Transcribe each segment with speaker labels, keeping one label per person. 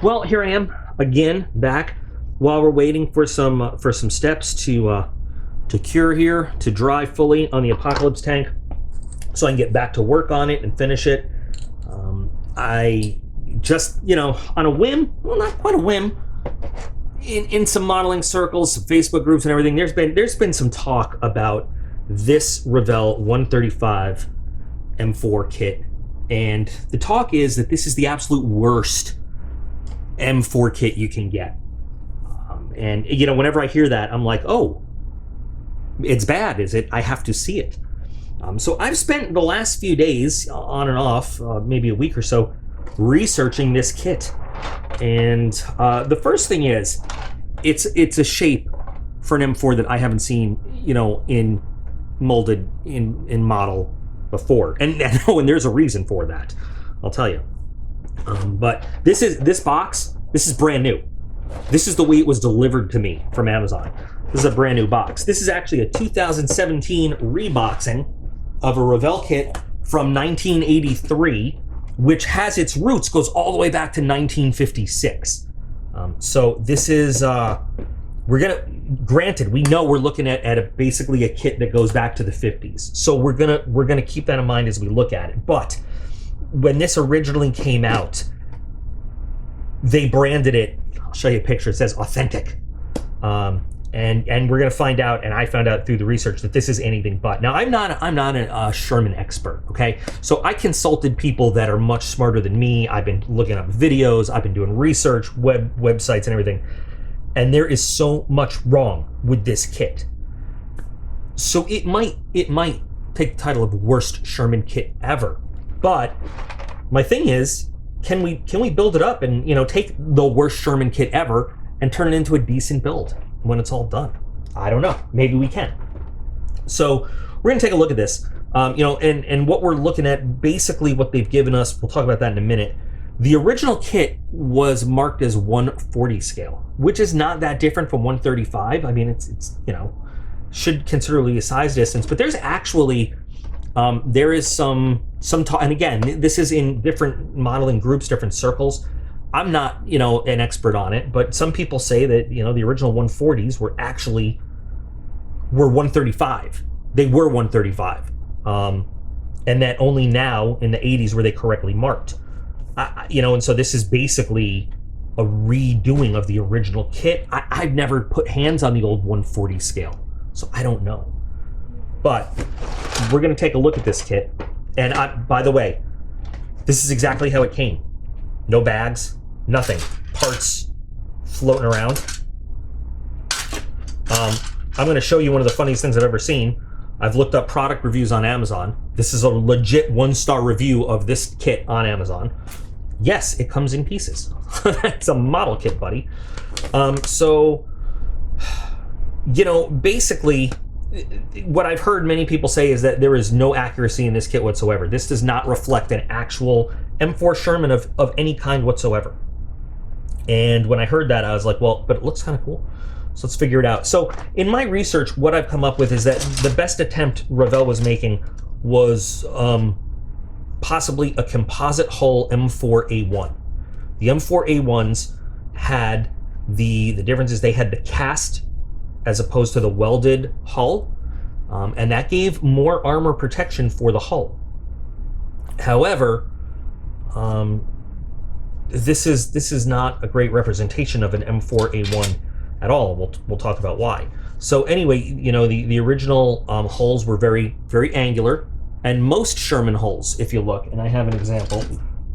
Speaker 1: Well, here I am again, back while we're waiting for some steps to cure here, to dry fully on the Apocalypse tank, so I can get back to work on it and finish it. I just, on a whim, well, not quite a whim, in some modeling circles, some Facebook groups and everything, there's been some talk about this Revell 135 M4 kit, and the talk is that this is the absolute worst M4 kit you can get. And whenever I hear that, I'm like, oh, it's bad, is it? I have to see it. So I've spent the last few days, on and off, maybe a week or so, researching this kit. And the first thing is, it's a shape for an M4 that I haven't seen, in molded in model before, and there's a reason for that. I'll tell you. But this box. This is brand new. This is the way it was delivered to me from Amazon. This is a brand new box. This is actually a 2017 reboxing of a Revell kit from 1983, which has its roots, goes all the way back to 1956. So this is, granted, we know we're looking at basically a kit that goes back to the 50s. So we're gonna keep that in mind as we look at it. But when this originally came out, they branded it, I'll show you a picture, it says authentic. And we're going to find out, and I found out through the research, that this is anything but. Now, I'm not a Sherman expert, okay? So I consulted people that are much smarter than me. I've been looking up videos, I've been doing research, websites and everything. And there is so much wrong with this kit. So it might take the title of worst Sherman kit ever. But my thing is, can we build it up and take the worst Sherman kit ever and turn it into a decent build when it's all done? I don't know. Maybe we can. So we're gonna take a look at this. And what we're looking at, basically what they've given us, we'll talk about that in a minute. The original kit was marked as 140 scale, which is not that different from 135. I mean, it's should considerably a size distance, but there's actually there is some talk, and again, this is in different modeling groups, different circles. I'm not, an expert on it, but some people say that, the original 140s were 135. They were 135. And that only now in the 80s were they correctly marked. And so this is basically a redoing of the original kit. I've never put hands on the old 140 scale, so I don't know. But we're going to take a look at this kit. And by the way, this is exactly how it came. No bags, nothing. Parts floating around. I'm going to show you one of the funniest things I've ever seen. I've looked up product reviews on Amazon. This is a legit 1-star review of this kit on Amazon. Yes, it comes in pieces. It's a model kit, buddy. Basically, what I've heard many people say is that there is no accuracy in this kit whatsoever. This does not reflect an actual M4 Sherman of any kind whatsoever. And when I heard that, I was like, well, but it looks kind of cool. So let's figure it out. So in my research, what I've come up with is that the best attempt Revell was making was possibly a composite hull M4A1. The M4A1s had the difference is they had the cast as opposed to the welded hull, and that gave more armor protection for the hull. However, this is not a great representation of an M4A1 at all. We'll talk about why. So anyway, the original hulls were very, very angular, and most Sherman hulls, if you look, and I have an example.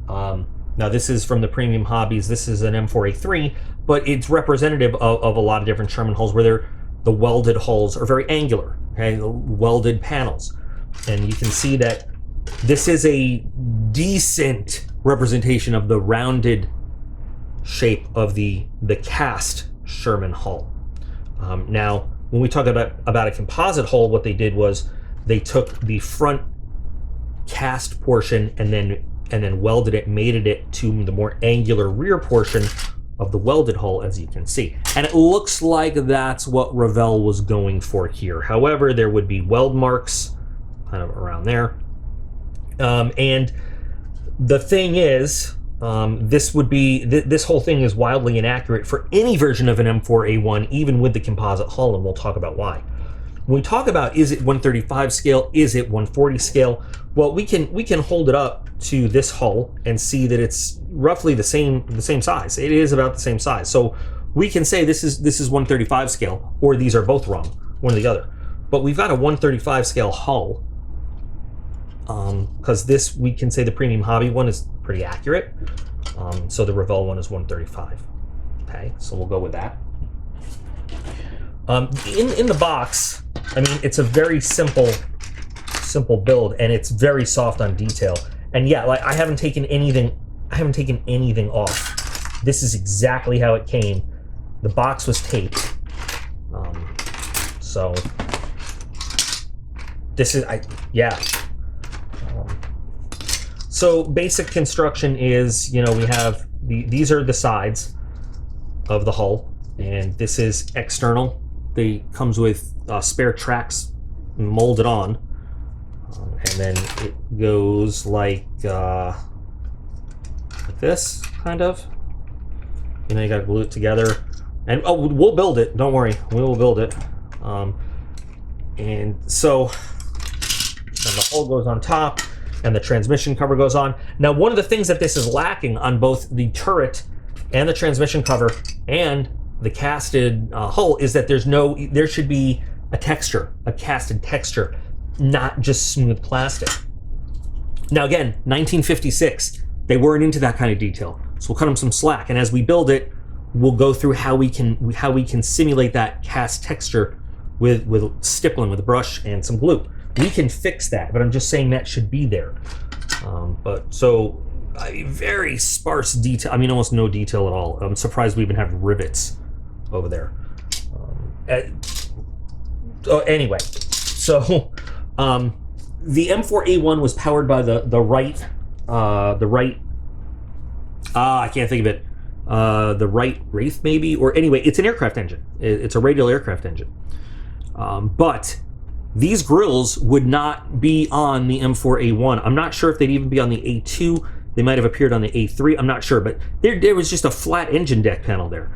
Speaker 1: Now this is from the Premium Hobbies. This is an M4A3, but it's representative of a lot of different Sherman hulls where the welded hulls are very angular, okay, the welded panels. And you can see that this is a decent representation of the rounded shape of the cast Sherman hull. Now, when we talk about a composite hull, what they did was they took the front cast portion and then welded it, mated it to the more angular rear portion of the welded hull, as you can see. And it looks like that's what Revell was going for here. However, there would be weld marks kind of around there. And the thing is, this would be this whole thing is wildly inaccurate for any version of an M4A1, even with the composite hull, and we'll talk about why. When we talk about is it 135 scale, is it 140 scale, well, we can hold it up to this hull and see that it's roughly the same size. It is about the same size, so we can say this is 135 scale, or these are both wrong, one or the other. But we've got a 135 scale hull, because this, we can say the premium hobby one is pretty accurate. So the Revell one is 135. Okay, so we'll go with that. In the box, I mean, it's a very simple build, and it's very soft on detail. And yeah, like I haven't taken anything off. This is exactly how it came. The box was taped. So this is yeah. So basic construction is, you know, we have these are the sides of the hull, and this is external. They comes with spare tracks molded on, and then it goes like this, kind of. You know, you got to glue it together, and oh, we'll build it. Don't worry, we will build it. And so then the hull goes on top, and the transmission cover goes on. Now, one of the things that this is lacking on both the turret and the transmission cover and the casted hull is that there should be a texture, a casted texture, not just smooth plastic. Now again, 1956, they weren't into that kind of detail, so we'll cut them some slack. And as we build it, we'll go through how we can simulate that cast texture with stippling with a brush and some glue. We can fix that, but I'm just saying that should be there. But so very sparse detail. I mean, almost no detail at all. I'm surprised we even have rivets over there. Anyway, so the M4A1 was powered by the Wright. I can't think of it. The Wright Wraith, maybe, or anyway, it's an aircraft engine. It's a radial aircraft engine. But these grills would not be on the M4A1. I'm not sure if they'd even be on the A2. They might have appeared on the A3. I'm not sure, but there was just a flat engine deck panel there.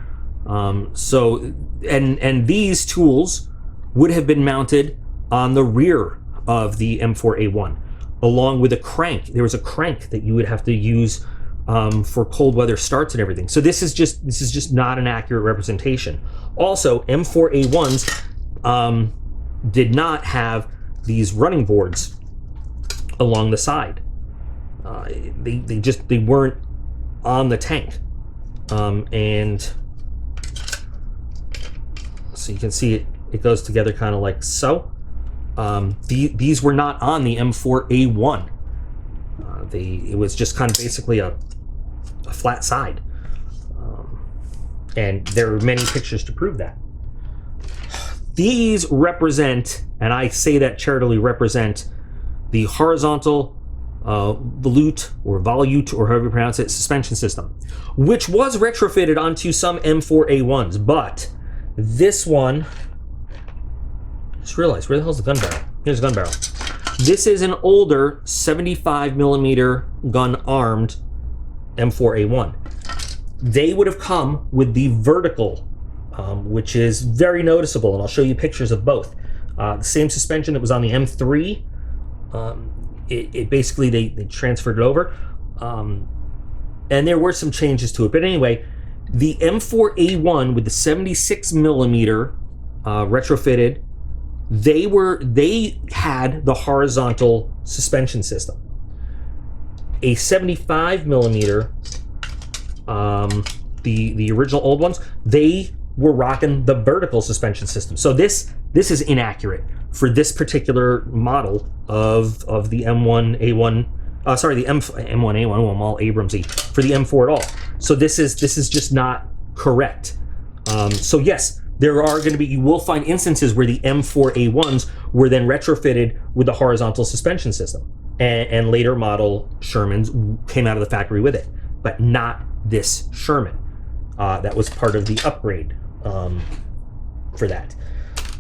Speaker 1: So these tools would have been mounted on the rear of the M4A1, along with a crank. There was a crank that you would have to use for cold weather starts and everything. So this is just not an accurate representation. Also, M4A1s did not these running boards along the side. They weren't on the tank. And so you can see it goes together kind of like so. These were not on the M4A1. It was just kind of basically a flat side. And there are many pictures to prove that. These represent, and I say that charitably, represent the horizontal volute or volute, or however you pronounce it, suspension system, which was retrofitted onto some M4A1s. But this one, I just realized, where the hell's the gun barrel? Here's the gun barrel. This is an older 75mm gun armed M4A1. They would have come with the vertical, which is very noticeable, and I'll show you pictures of both. The same suspension that was on the M3, it basically, they transferred it over, and there were some changes to it. But anyway, the M4A1 with the 76mm retrofitted, they had the horizontal suspension system. A 75mm, the original old ones, they were rocking the vertical suspension system. So this is inaccurate for this particular model of the M1A1. Sorry, the M1A1. Well, I'm all Abramsy for the M4 at all. So this is just not correct. So yes, there are going to be, you will find instances where the M4A1s were then retrofitted with the horizontal suspension system, and later model Shermans came out of the factory with it, but not this Sherman. That was part of the upgrade for that.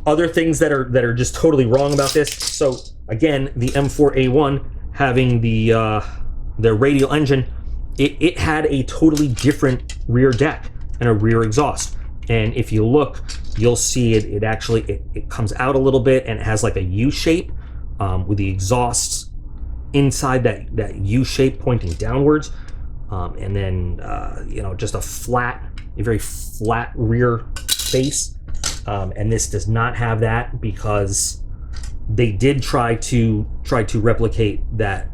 Speaker 1: Other things that are just totally wrong about this. So again, the M4A1 having the radial engine, it had a totally different rear deck and a rear exhaust. And if you look, you'll see it actually it comes out a little bit, and it has like a U shape with the exhausts inside that U shape pointing downwards, and then just a very flat rear face. And this does not have that, because they did try to replicate that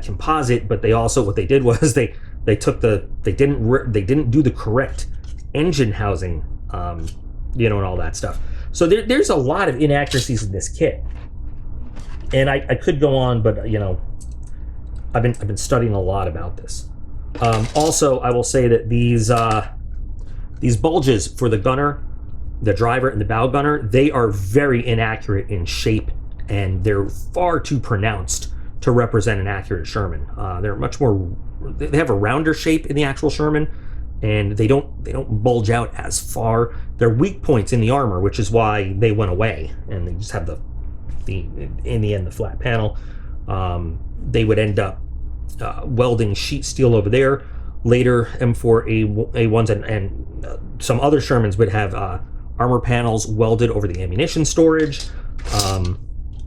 Speaker 1: composite, but they also, what they did was they didn't do the correct engine housing, and all that stuff. So there's a lot of inaccuracies in this kit, and I could go on, but I've been studying a lot about this. Also, I will say that these bulges for the gunner, the driver, and the bow gunner, they are very inaccurate in shape, and they're far too pronounced to represent an accurate Sherman. They're much more, they have a rounder shape in the actual Sherman, and they don't bulge out as far. They're weak points in the armor, which is why they went away, and they just have in the end the flat panel. They would end up welding sheet steel over there. Later, M4A1s and some other Shermans would have armor panels welded over the ammunition storage.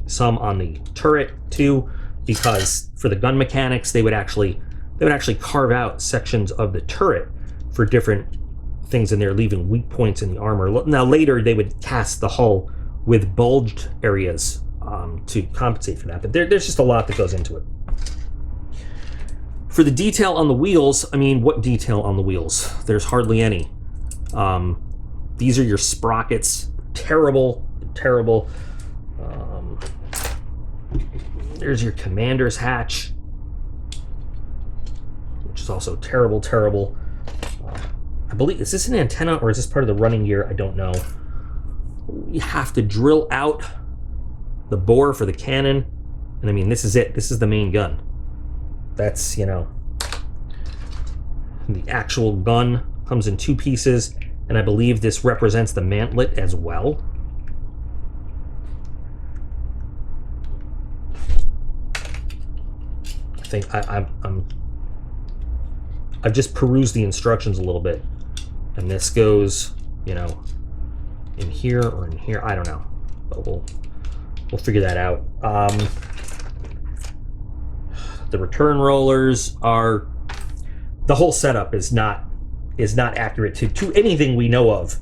Speaker 1: Some on the turret too, because for the gun mechanics, they would actually carve out sections of the turret for different things in there, leaving weak points in the armor. Now later, they would cast the hull with bulged areas to compensate for that, but there's just a lot that goes into it. For the detail on the wheels, I mean, what detail on the wheels? There's hardly any. These are your sprockets. Terrible. There's your commander's hatch, which is also terrible. I believe, is this an antenna or is this part of the running gear? I don't know. You have to drill out the bore for the cannon, and I mean, this is it. This is the main gun. That's, the actual gun comes in two pieces, and I believe this represents the mantlet as well. I think I've just perused the instructions a little bit, and this goes, in here or in here. I don't know, but we'll figure that out. The return rollers are, the whole setup is not accurate to anything we know of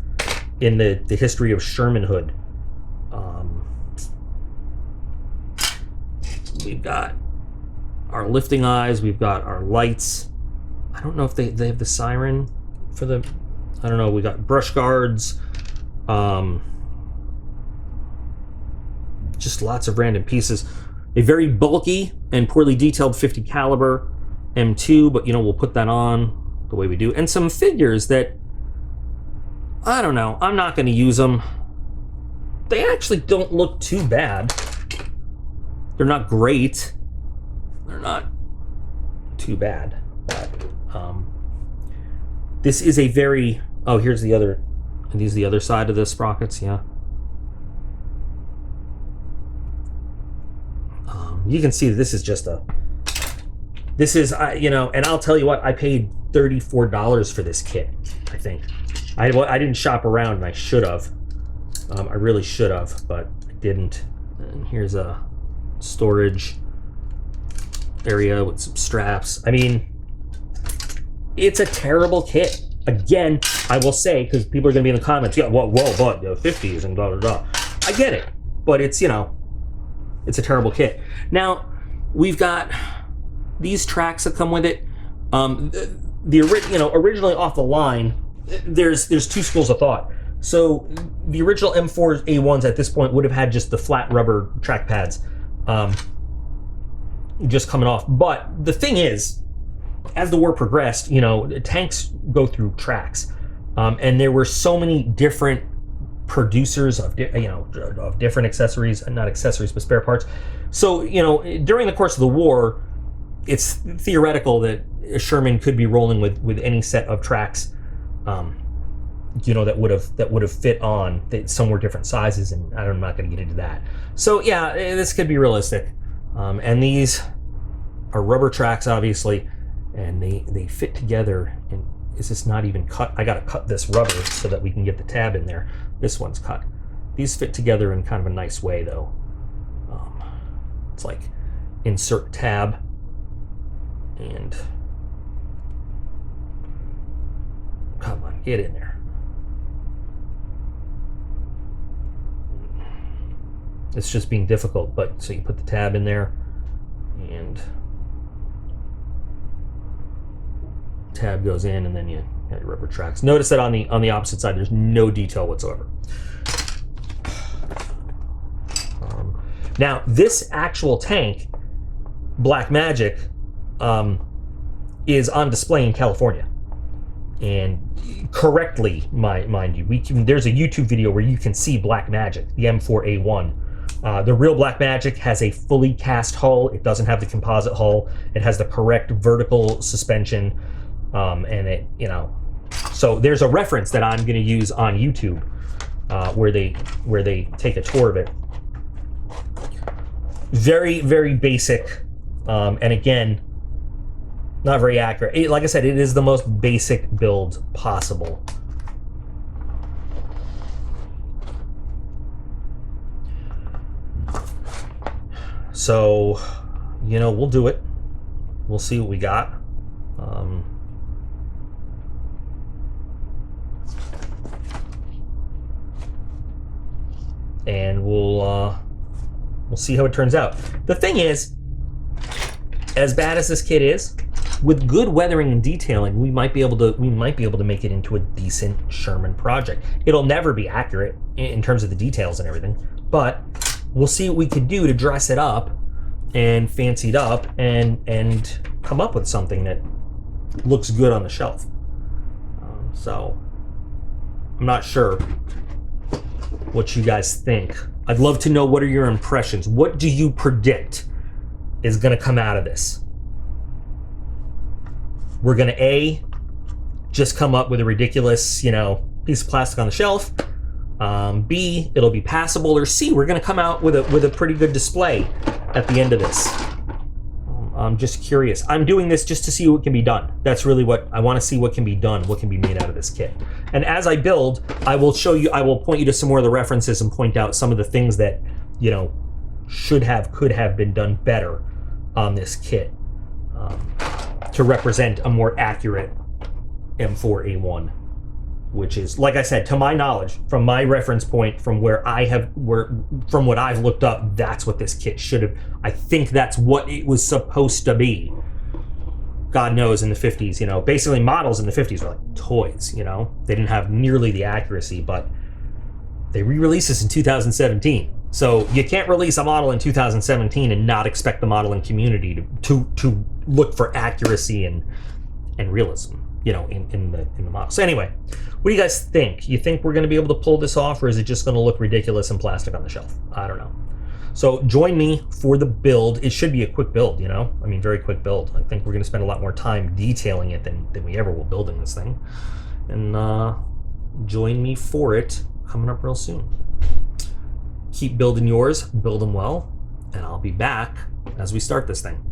Speaker 1: in the history of Shermanhood. We've got our lifting eyes, we've got our lights. I don't know if they have the siren for the, I don't know. We got brush guards, just lots of random pieces. A very bulky and poorly detailed 50 caliber M2, but we'll put that on the way we do. And some figures that, I don't know, I'm not going to use them. They actually don't look too bad. They're not great. They're not too bad. But this is a very, oh, here's the other, and these are the other side of the sprockets, yeah. You can see this is just and I'll tell you what, I paid $34 for this kit, I think. I didn't shop around, and I should have. I really should have, but I didn't. And here's a storage area with some straps. I mean, it's a terrible kit. Again, I will say, because people are going to be in the comments, yeah, whoa, but the 50s and blah, blah, blah. I get it, but it's, it's a terrible kit. Now, we've got these tracks that come with it. Originally off the line, there's two schools of thought. So the original M4A1s at this point would have had just the flat rubber track pads just coming off. But the thing is, as the war progressed, tanks go through tracks, and there were so many different producers of different accessories, not accessories but spare parts. So during the course of the war, it's theoretical that a Sherman could be rolling with any set of tracks, that would have fit on. Some were different sizes, and I'm not going to get into that. So yeah, this could be realistic. And these are rubber tracks, obviously, and they fit together. And is this not even cut? I gotta cut this rubber so that we can get the tab in there. This one's cut. These fit together in kind of a nice way though. It's like insert tab, and come on, get in there. It's just being difficult, but so you put the tab in there, and tab goes in, and then you got your rubber tracks. Notice that on the opposite side, there's no detail whatsoever. Now, this actual tank, Black Magic, is on display in California, and correctly, mind you, there's a YouTube video where you can see Black Magic, the M4A1. The real Black Magic has a fully cast hull. It doesn't have the composite hull. It has the correct vertical suspension, and it, so there's a reference that I'm going to use on YouTube where they take a tour of it. Very, very basic, and again, not very accurate. Like I said, it is the most basic build possible. So, we'll do it. We'll see what we got. And we'll see how it turns out. The thing is, as bad as this kit is, with good weathering and detailing, we might be able to make it into a decent Sherman project. It'll never be accurate in terms of the details and everything, but we'll see what we can do to dress it up and fancy it up and come up with something that looks good on the shelf. So I'm not sure what you guys think. I'd love to know, what are your impressions? What do you predict is going to come out of this? We're going to just come up with a ridiculous, piece of plastic on the shelf. B, it'll be passable, or C, we're going to come out with a pretty good display at the end of this. I'm just curious. I'm doing this just to see what can be done. That's really what I want to see, what can be done, what can be made out of this kit. And as I build, I will point you to some more of the references and point out some of the things that, could have been done better on this kit to represent a more accurate M4A1. Which is, like I said, to my knowledge, from my reference point, from what I've looked up, that's what this kit should have. I think that's what it was supposed to be. God knows, in the 50s, basically models in the 50s were like toys, They didn't have nearly the accuracy, but they re-released this in 2017. So you can't release a model in 2017 and not expect the modeling community to look for accuracy and realism. In the model. So anyway, what do you guys think? You think we're going to be able to pull this off, or is it just going to look ridiculous and plastic on the shelf? I don't know. So join me for the build. It should be a quick build, very quick build. I think we're going to spend a lot more time detailing it than we ever will building this thing. And join me for it coming up real soon. Keep building yours, build them well, and I'll be back as we start this thing.